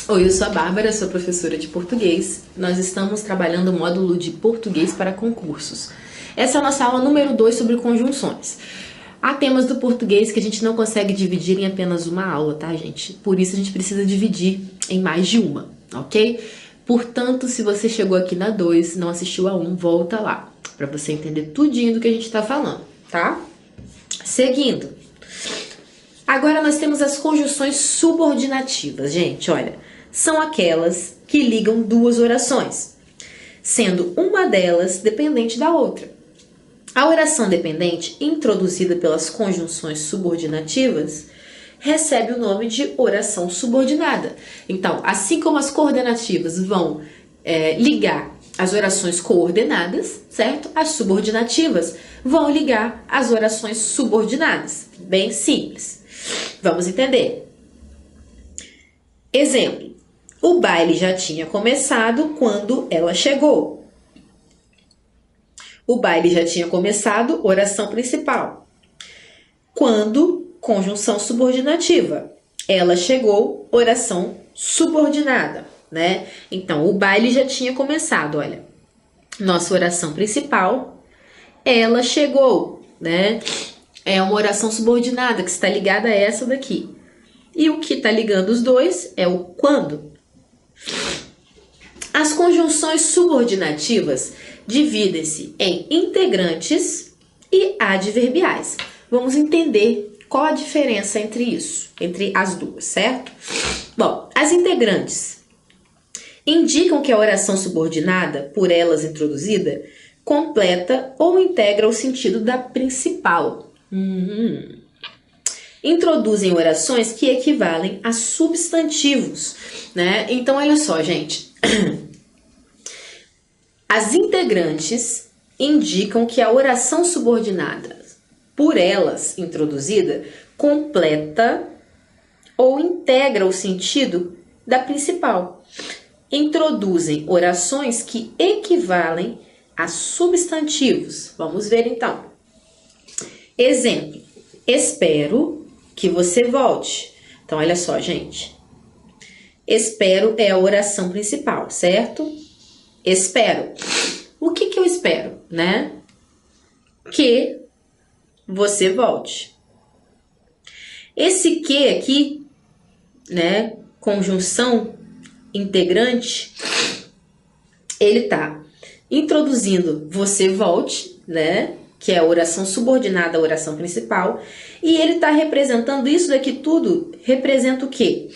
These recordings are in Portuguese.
Oi, eu sou a Bárbara, sou professora de português. Nós estamos trabalhando o módulo de português para concursos. Essa é a nossa aula número 2 sobre conjunções. Há temas do português que a gente não consegue dividir em apenas uma aula, tá, gente? Por isso a gente precisa dividir em mais de uma, ok? Portanto, se você chegou aqui na 2, não assistiu a 1, volta lá, para você entender tudinho do que a gente está falando, tá? Seguindo. Agora nós temos as conjunções subordinativas, gente, olha. São aquelas que ligam duas orações, sendo uma delas dependente da outra. A oração dependente, introduzida pelas conjunções subordinativas, recebe o nome de oração subordinada. Então, assim como as coordenativas vão ligar as orações coordenadas, certo? As subordinativas vão ligar as orações subordinadas. Bem simples. Vamos entender. Exemplo. O baile já tinha começado quando ela chegou. O baile já tinha começado, oração principal. Quando, conjunção subordinativa. Ela chegou, oração subordinada, né? Então, o baile já tinha começado, olha. Nossa oração principal, ela chegou, né? É uma oração subordinada que está ligada a essa daqui. E o que está ligando os dois é o quando. As conjunções subordinativas dividem-se em integrantes e adverbiais. Vamos entender qual a diferença entre isso, entre as duas, certo? Bom, as integrantes indicam que a oração subordinada, por elas introduzida, completa ou integra o sentido da principal. Introduzem orações que equivalem a substantivos, né? Então, olha só, gente. As integrantes indicam que a oração subordinada, por elas introduzida, completa ou integra o sentido da principal. Introduzem orações que equivalem a substantivos. Vamos ver, então. Exemplo. Espero que você volte. Então, olha só, gente. Espero é a oração principal, certo? Espero. O que eu espero, né? Que você volte. Esse que aqui, né? Conjunção integrante, ele tá introduzindo você volte, né? Que é a oração subordinada à oração principal, e ele está representando isso daqui tudo, representa o quê?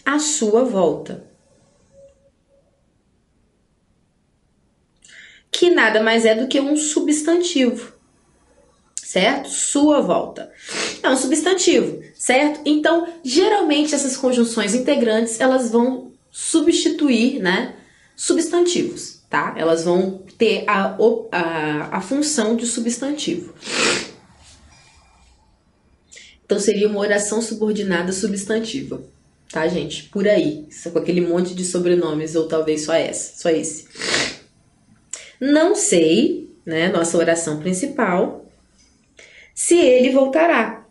A sua volta. Que nada mais é do que um substantivo, certo? Sua volta. É um substantivo, certo? Então, geralmente essas conjunções integrantes, elas vão substituir, né, substantivos, tá? Elas vão ter a função de substantivo. Então, seria uma oração subordinada substantiva, tá, gente? Por aí, só com aquele monte de sobrenomes, ou talvez só esse. Não sei, né, nossa oração principal, se ele voltará.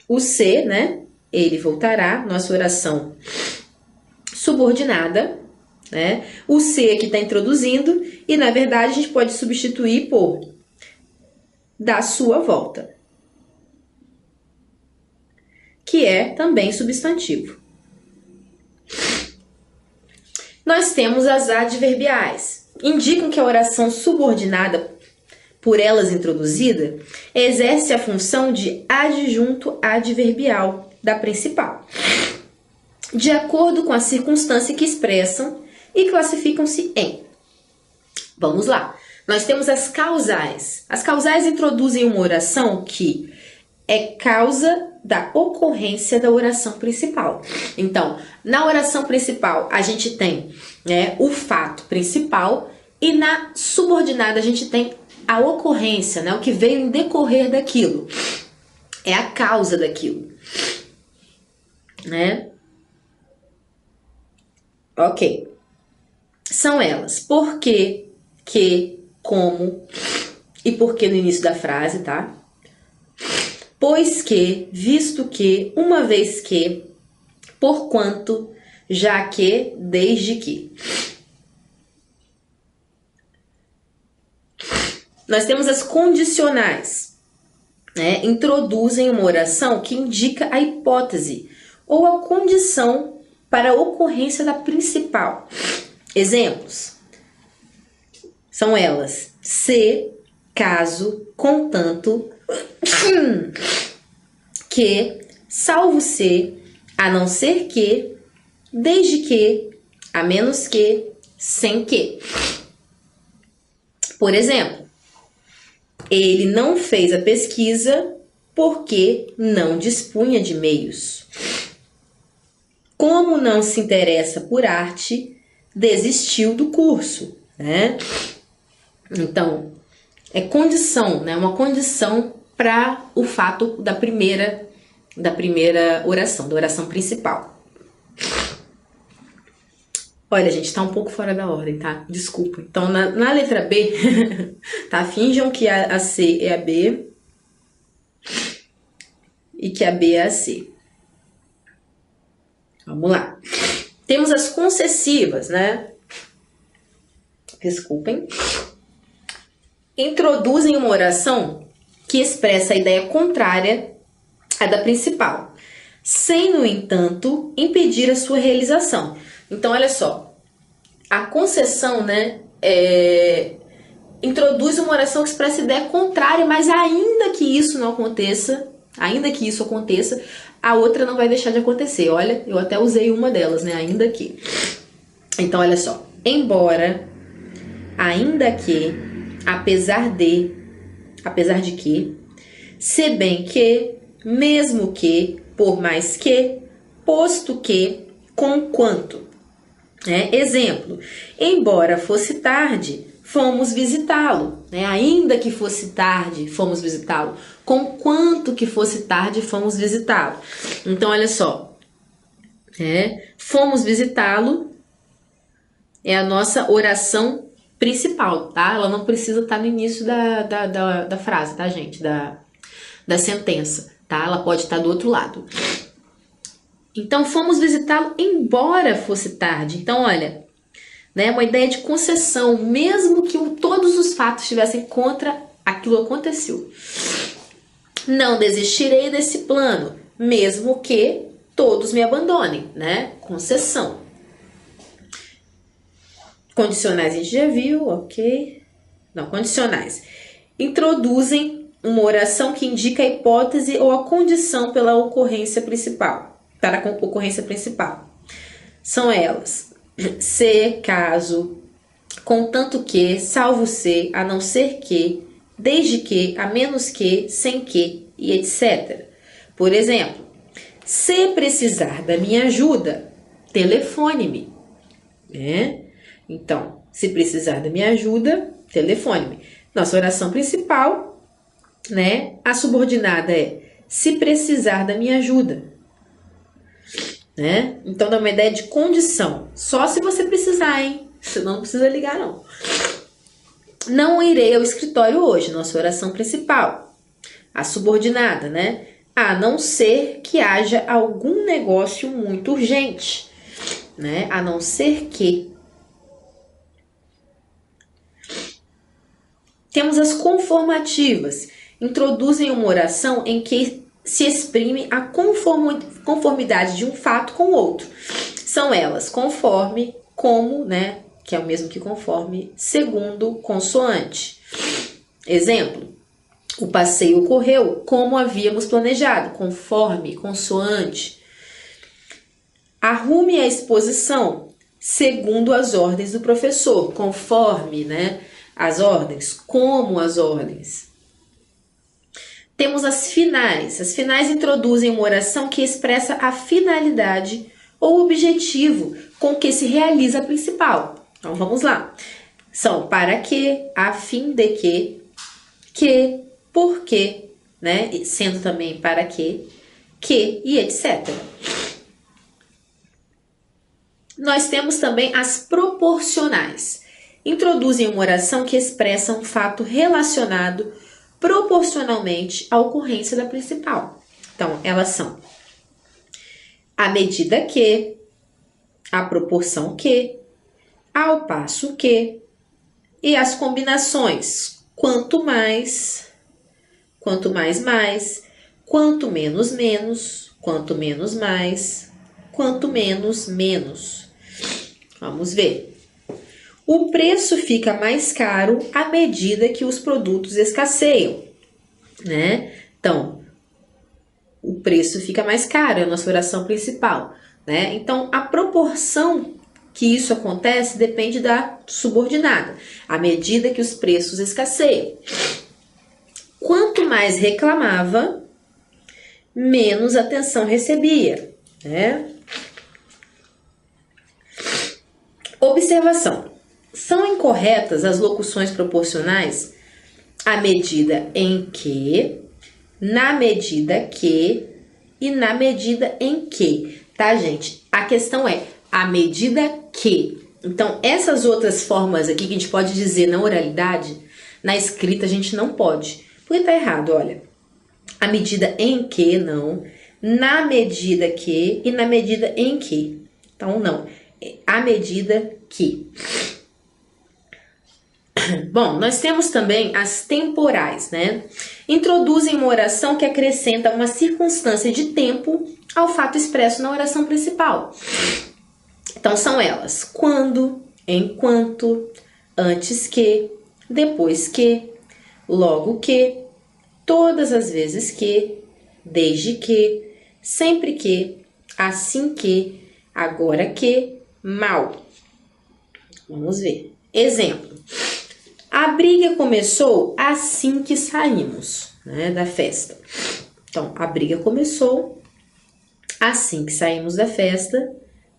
O se, né, ele voltará, nossa oração subordinada, né? O se aqui está introduzindo e, na verdade, a gente pode substituir por da sua volta, que é também substantivo. Nós temos as adverbiais. Indicam que a oração subordinada, por elas introduzida, exerce a função de adjunto adverbial da principal, de acordo com a circunstância que expressam e classificam-se em. Vamos lá. Nós temos as causais. As causais introduzem uma oração que é causa da ocorrência da oração principal. Então, na oração principal, a gente tem, né, o fato principal, e na subordinada a gente tem a ocorrência, né, o que veio em decorrer daquilo. É a causa daquilo, né? Ok. São elas porque, que, como e porque no início da frase, tá? Pois que, visto que, uma vez que, porquanto, já que, desde que. Nós temos as condicionais, né? Introduzem uma oração que indica a hipótese ou a condição para a ocorrência da principal. Exemplos são elas: se, caso, contanto, que, salvo se, a não ser que, desde que, a menos que, sem que. Por exemplo, ele não fez a pesquisa porque não dispunha de meios. Como não se interessa por arte, desistiu do curso, né? Então, é condição, né? Uma condição para o fato da primeira oração, da oração principal. Olha, gente, tá um pouco fora da ordem, tá? Desculpa. Então, na letra B, tá? Finjam que a C é a B e que a B é a C. Vamos lá. Temos as concessivas, né? Desculpem. Introduzem uma oração que expressa a ideia contrária à da principal, sem, no entanto, impedir a sua realização. Então, olha só, a concessão, né, introduz uma oração que expressa ideia contrária, mas ainda que isso aconteça, a outra não vai deixar de acontecer. Olha, eu até usei uma delas, né, ainda que. Então, olha só, embora, ainda que, apesar de que, se bem que, mesmo que, por mais que, posto que, conquanto. Exemplo, embora fosse tarde, fomos visitá-lo. Ainda que fosse tarde, fomos visitá-lo. Conquanto que fosse tarde, fomos visitá-lo. Então, olha só. Fomos visitá-lo é a nossa oração principal, tá? Ela não precisa estar no início da frase, tá, gente? Da sentença, tá? Ela pode estar do outro lado. Então, fomos visitá-lo embora fosse tarde. Então, olha, né, uma ideia de concessão, mesmo que todos os fatos estivessem contra, aquilo aconteceu. Não desistirei desse plano, mesmo que todos me abandonem, né? Concessão. Condicionais a gente já viu, ok? Não, condicionais. Introduzem uma oração que indica a hipótese ou a condição pela ocorrência principal. Para a ocorrência principal. São elas: se, caso, contanto que, salvo se, a não ser que, desde que, a menos que, sem que, e etc. Por exemplo, se precisar da minha ajuda, telefone-me. Então, se precisar da minha ajuda, telefone-me. Nossa oração principal, né? A subordinada é: se precisar da minha ajuda. Então dá uma ideia de condição. Só se você precisar, hein? Senão não precisa ligar, não. Não irei ao escritório hoje, nossa oração principal. A subordinada, né? A não ser que haja algum negócio muito urgente, né? A não ser que. Temos as conformativas. Introduzem uma oração em que se exprime a conformidade de um fato com o outro. São elas: conforme, como, né, que é o mesmo que conforme, segundo, consoante. Exemplo: o passeio ocorreu como havíamos planejado, conforme, consoante. Arrume a exposição segundo as ordens do professor, conforme, né, as ordens, como as ordens. Temos as finais. As finais introduzem uma oração que expressa a finalidade ou objetivo com que se realiza a principal. Então, vamos lá. São para que, a fim de que, porque, né? Sendo também para que e etc. Nós temos também as proporcionais. Introduzem uma oração que expressa um fato relacionado proporcionalmente à ocorrência da principal. Então, elas são: à medida que, a proporção que, ao passo que, e as combinações quanto mais, mais, quanto menos menos, quanto menos mais, quanto menos menos. Vamos ver. O preço fica mais caro à medida que os produtos escasseiam, né? Então, o preço fica mais caro, é a nossa oração principal, né? Então, a proporção que isso acontece depende da subordinada, à medida que os preços escasseiam. Quanto mais reclamava, menos atenção recebia, né? Observação. São incorretas as locuções proporcionais à medida em que, na medida que e na medida em que, tá, gente? A questão é à medida que. Então, essas outras formas aqui que a gente pode dizer na oralidade, na escrita a gente não pode. Porque tá errado, olha. À medida em que, não. Na medida que e na medida em que. Então, não. À medida que. Bom, nós temos também as temporais, né? Introduzem uma oração que acrescenta uma circunstância de tempo ao fato expresso na oração principal. Então, são elas: quando, enquanto, antes que, depois que, logo que, todas as vezes que, desde que, sempre que, assim que, agora que, mal. Vamos ver. Exemplo. A briga começou assim que saímos, né, da festa. Então, a briga começou assim que saímos da festa,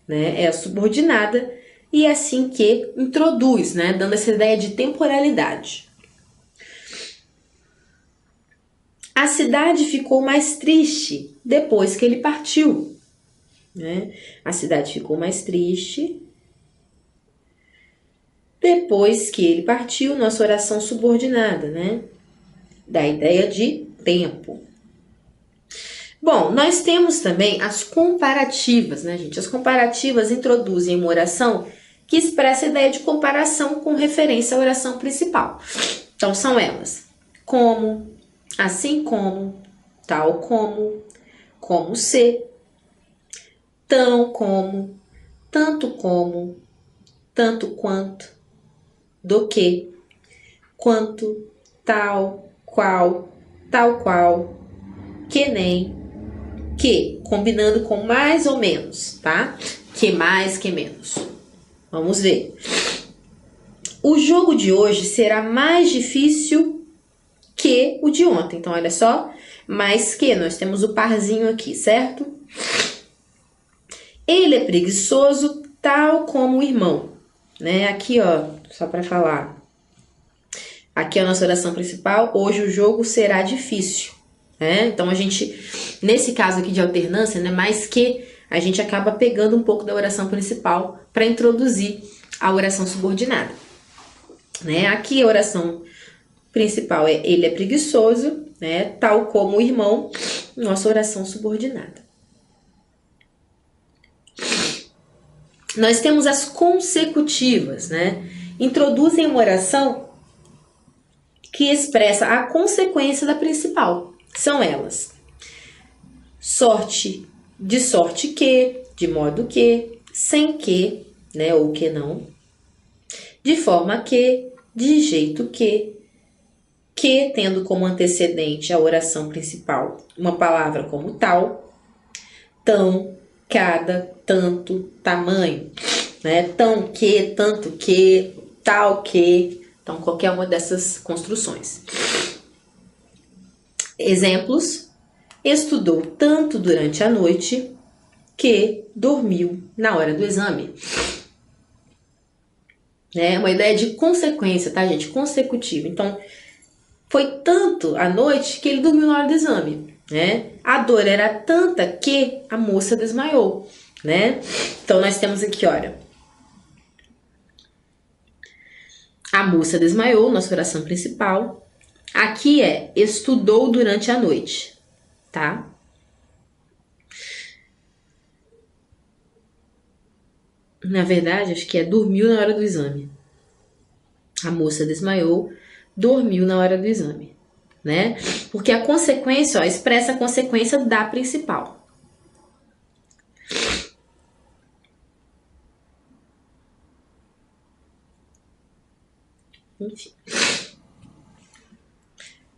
né, é a subordinada, e assim que introduz, né, dando essa ideia de temporalidade. A cidade ficou mais triste depois que ele partiu, né? A cidade ficou mais triste depois que ele partiu, nossa oração subordinada, né? Da ideia de tempo. Bom, nós temos também as comparativas, né, gente? As comparativas introduzem uma oração que expressa a ideia de comparação com referência à oração principal. Então, são elas: como, assim como, tal como se, tão como, tanto como, tanto quanto, do que, quanto, tal qual, que nem, que, combinando com mais ou menos, tá? Que mais, que menos. Vamos ver. O jogo de hoje será mais difícil que o de ontem. Então, olha só, mais que, nós temos o parzinho aqui, certo? Ele é preguiçoso, tal como o irmão, né? Aqui, ó, só para falar. Aqui é a nossa oração principal. Hoje o jogo será difícil, né? Então, a gente, nesse caso aqui de alternância, né, mais que, a gente acaba pegando um pouco da oração principal para introduzir a oração subordinada, né? Aqui a oração principal é ele é preguiçoso, né? Tal como o irmão, nossa oração subordinada. Nós temos as consecutivas, né? Introduzem uma oração que expressa a consequência da principal. São elas: sorte, de sorte que, de modo que, sem que, né? Ou que não, de forma que, de jeito que tendo como antecedente a oração principal uma palavra como tal, tão, cada, tanto, tamanho, né? Tão que, tanto que, tal que. Então, qualquer uma dessas construções. Exemplos: estudou tanto durante a noite que dormiu na hora do exame. É uma ideia de consequência, tá, gente? Consecutiva. Então, foi tanto à noite que ele dormiu na hora do exame, né? A dor era tanta que a moça desmaiou, né? Então, nós temos aqui, olha, a moça desmaiou, nossa oração principal. Aqui é estudou durante a noite, tá? Na verdade, acho que é dormiu na hora do exame. A moça desmaiou, dormiu na hora do exame, né? Porque a consequência, ó, expressa a consequência da principal. Enfim.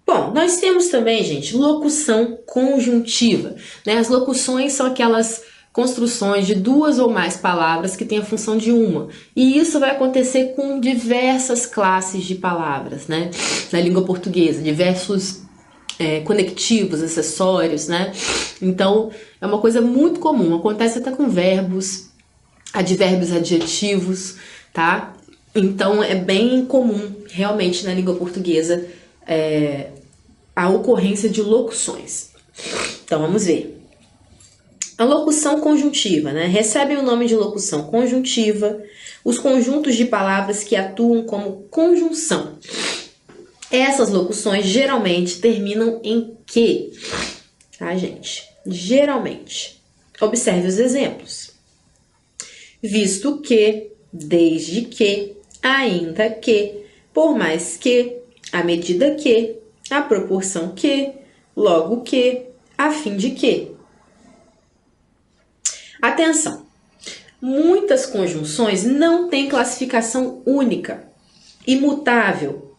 Bom, nós temos também, gente, locução conjuntiva, né? As locuções são aquelas construções de duas ou mais palavras que têm a função de uma. E isso vai acontecer com diversas classes de palavras, né? Na língua portuguesa, diversos conectivos, acessórios, né? Então, é uma coisa muito comum. Acontece até com verbos, advérbios, adjetivos, tá? Então, é bem comum, realmente, na língua portuguesa, a ocorrência de locuções. Então, vamos ver. A locução conjuntiva, né? Recebem o nome de locução conjuntiva os conjuntos de palavras que atuam como conjunção. Essas locuções geralmente terminam em que, tá, gente? Geralmente. Observe os exemplos. Visto que, desde que, ainda que, por mais que, à medida que, à proporção que, logo que, a fim de que. Atenção! Muitas conjunções não têm classificação única, imutável,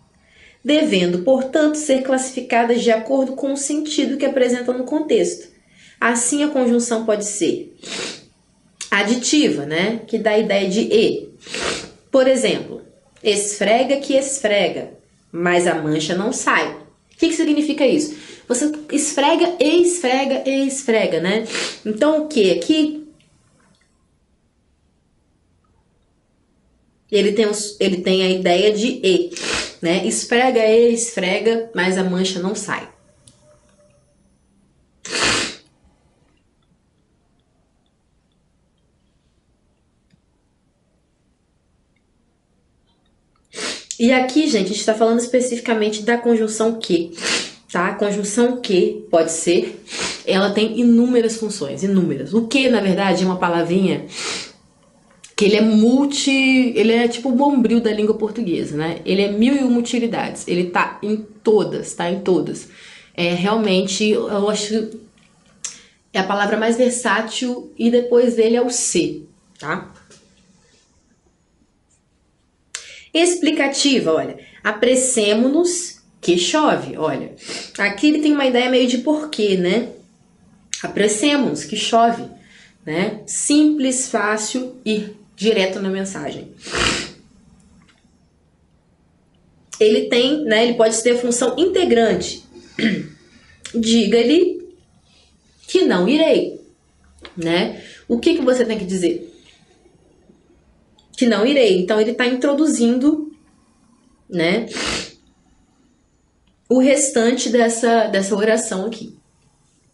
devendo, portanto, ser classificadas de acordo com o sentido que apresentam no contexto. Assim, a conjunção pode ser aditiva, né? Que dá a ideia de e. Por exemplo, esfrega que esfrega, mas a mancha não sai. O que significa isso? Você esfrega e esfrega e esfrega, né? Então, o que? Aqui ele tem a ideia de e, né? Esfrega e esfrega, mas a mancha não sai. E aqui, gente, a gente está falando especificamente da conjunção que, tá? A conjunção que pode ser, ela tem inúmeras funções, inúmeras. O que, na verdade, é uma palavrinha que ele é tipo o bombril da língua portuguesa, né? Ele é mil e uma utilidades, ele tá em todas, tá? Em todas. Realmente, eu acho é a palavra mais versátil e depois dele é o se, tá? Explicativa, olha, apressemo-nos que chove, olha. Aqui ele tem uma ideia meio de porquê, né? Apressemo-nos que chove, né? Simples, fácil e direto na mensagem. Ele tem, né? Ele pode ter função integrante. Diga-lhe que não irei, né? O que você tem que dizer? Que não irei. Então, ele está introduzindo, né, o restante dessa oração aqui.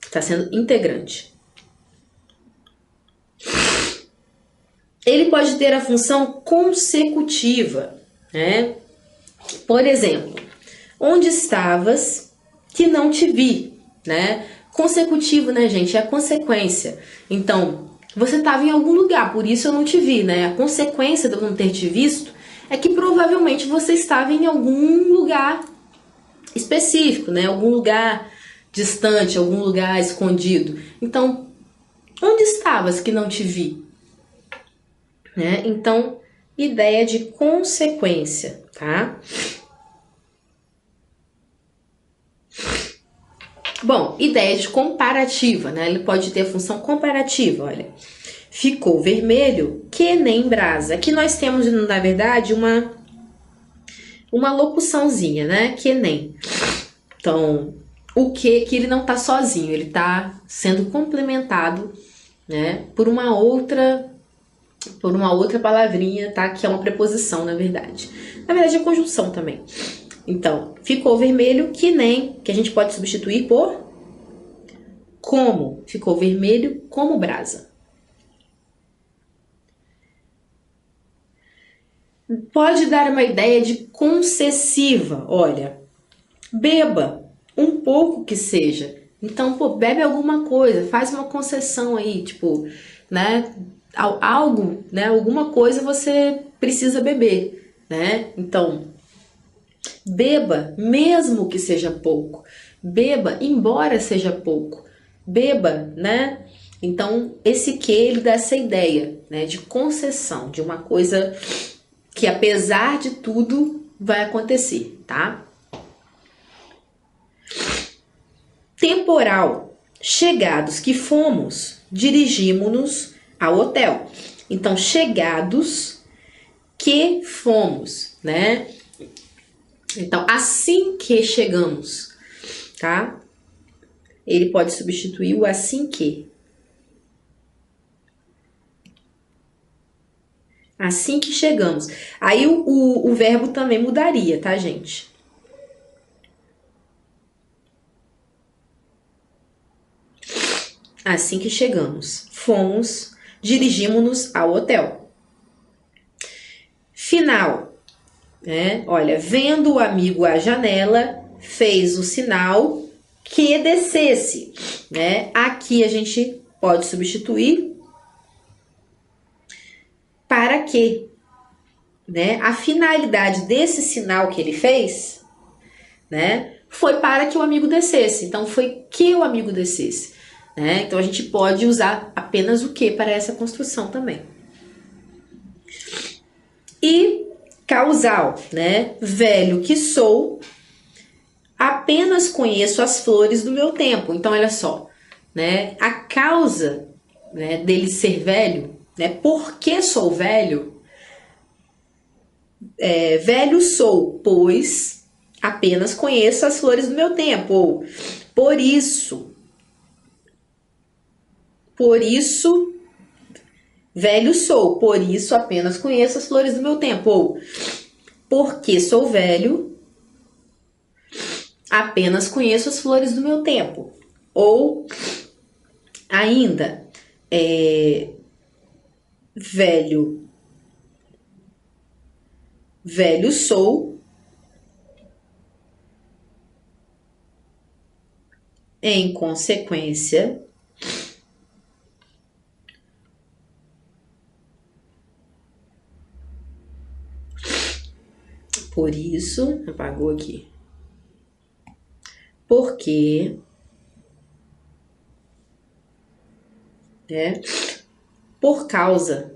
Está sendo integrante. Ele pode ter a função consecutiva, né? Por exemplo, onde estavas que não te vi, né? Consecutivo, né, gente? É a consequência. Então, você estava em algum lugar, por isso eu não te vi, né? A consequência de eu não ter te visto é que provavelmente você estava em algum lugar específico, né? Algum lugar distante, algum lugar escondido. Então, onde estavas que não te vi? Né? Então, ideia de consequência, tá? Bom, ideia de comparativa, né? Ele pode ter a função comparativa, olha. Ficou vermelho que nem brasa. Aqui nós temos, na verdade, uma locuçãozinha, né? Que nem. Então, o que ele não tá sozinho, ele tá sendo complementado, né? Por uma outra palavrinha, tá? Que é uma preposição, na verdade. Na verdade, é conjunção também. Então, ficou vermelho que nem, que a gente pode substituir por como. Ficou vermelho como brasa. Pode dar uma ideia de concessiva. Olha, beba, um pouco que seja. Então, bebe alguma coisa, faz uma concessão aí, tipo, né? algo, né, alguma coisa você precisa beber, né? Então, beba, mesmo que seja pouco. Beba, embora seja pouco. Beba, né? Então, esse que ele dá essa ideia, né, de concessão, de uma coisa que apesar de tudo vai acontecer, tá? Temporal. Chegados que fomos, dirigimos-nos ao hotel. Então, chegados que fomos, né? Então, assim que chegamos, tá? Ele pode substituir o assim que. Assim que chegamos. Aí o verbo também mudaria, tá, gente? Assim que chegamos, fomos, dirigimos-nos ao hotel. Final, né? Olha, vendo o amigo à janela, fez o sinal que descesse, né? Aqui a gente pode substituir para que, né? A finalidade desse sinal que ele fez, né? Foi para que o amigo descesse. Então foi que o amigo descesse, né? Então a gente pode usar apenas o que para essa construção também. E causal, né? Velho que sou, apenas conheço as flores do meu tempo. Então olha só, né? A causa, né, dele ser velho, né? Por que sou velho? Velho sou, pois apenas conheço as flores do meu tempo. Ou por isso, velho sou, por isso apenas conheço as flores do meu tempo. Ou porque sou velho, apenas conheço as flores do meu tempo. Ou ainda, velho sou, em consequência, por isso, apagou aqui, porque, né, por causa,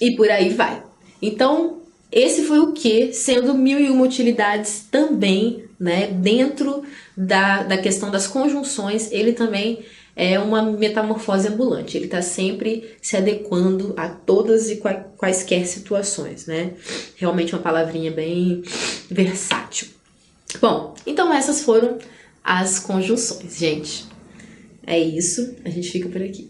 e por aí vai. Então, esse foi o que, sendo 1001 utilidades também, né, dentro da questão das conjunções, ele também é uma metamorfose ambulante. Ele está sempre se adequando a todas e quaisquer situações, né? Realmente uma palavrinha bem versátil. Bom, então essas foram as conjunções, gente. É isso, a gente fica por aqui.